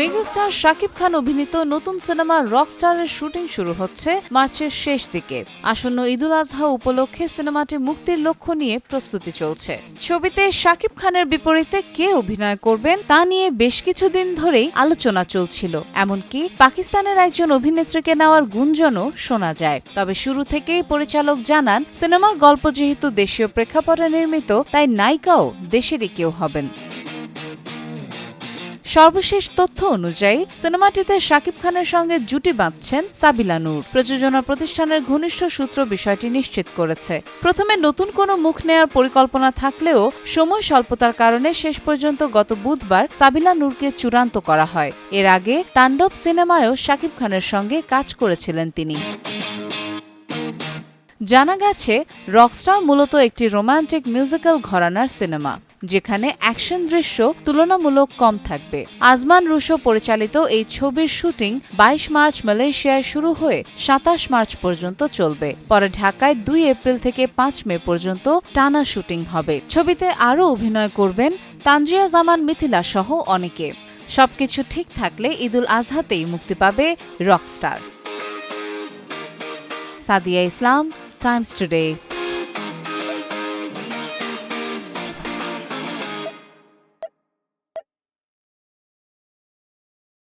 Megastar Shakib Khan অভিনীত নতুন cinema রকস্টারের shooting শুরু হচ্ছে মার্চের শেষ দিকে। আসন্ন ঈদুল আজহা উপলক্ষে সিনেমাটি মুক্তির লক্ষ্য নিয়ে প্রস্তুতি চলছে। ছবিতে শাকিব খানের বিপরীতে কে অভিনয় করবেন তা নিয়ে বেশ কিছুদিন ধরেই আলোচনা চলছিল। এমনকি পাকিস্তানের একজন অভিনেত্রীকে নেওয়ার গুঞ্জনও শোনা যায়। তবে শুরু থেকেই পরিচালক জানান, সিনেমার গল্প যেহেতু দেশীয় প্রেক্ষাপটে নির্মিত, তাই নায়িকাও দেশেরই কেউ হবেন। সর্বশেষ তথ্য অনুযায়ী সিনেমাটিতে শাকিব খানের সঙ্গে জুটি বাঁধছেন সাবিলা নূর। প্রযোজনা প্রতিষ্ঠানের ঘনিষ্ঠ সূত্র বিষয়টি নিশ্চিত করেছে। প্রথমে নতুন কোনো মুখ নেয়ার পরিকল্পনা থাকলেও সময় স্বল্পতার কারণে শেষ পর্যন্ত গত বুধবার সাবিলা নূরকে চূড়ান্ত করা হয়। এর আগে তাণ্ডব সিনেমায়ও শাকিব খানের সঙ্গে কাজ করেছিলেন তিনি। জানা গেছে, রকস্টার মূলত একটি রোমান্টিক মিউজিক্যাল ঘরানার সিনেমা, যেখানে অ্যাকশন দৃশ্য তুলনামূলক কম থাকবে। আজমান রুশো পরিচালিত এই ছবির শুটিং 22 মার্চ মালয়েশিয়ায় শুরু হয়ে 27 মার্চ পর্যন্ত চলবে। পরে ঢাকায় 2 এপ্রিল থেকে 5 মে পর্যন্ত টানা শুটিং হবে। ছবিতে আরও অভিনয় করবেন তানজিয়া জামান মিথিলা সহ অনেকে। সবকিছু ঠিক থাকলে ঈদুল আজহাতেই মুক্তি পাবে রকস্টার। সাদিয়া ইসলাম, টাইমস টুডে।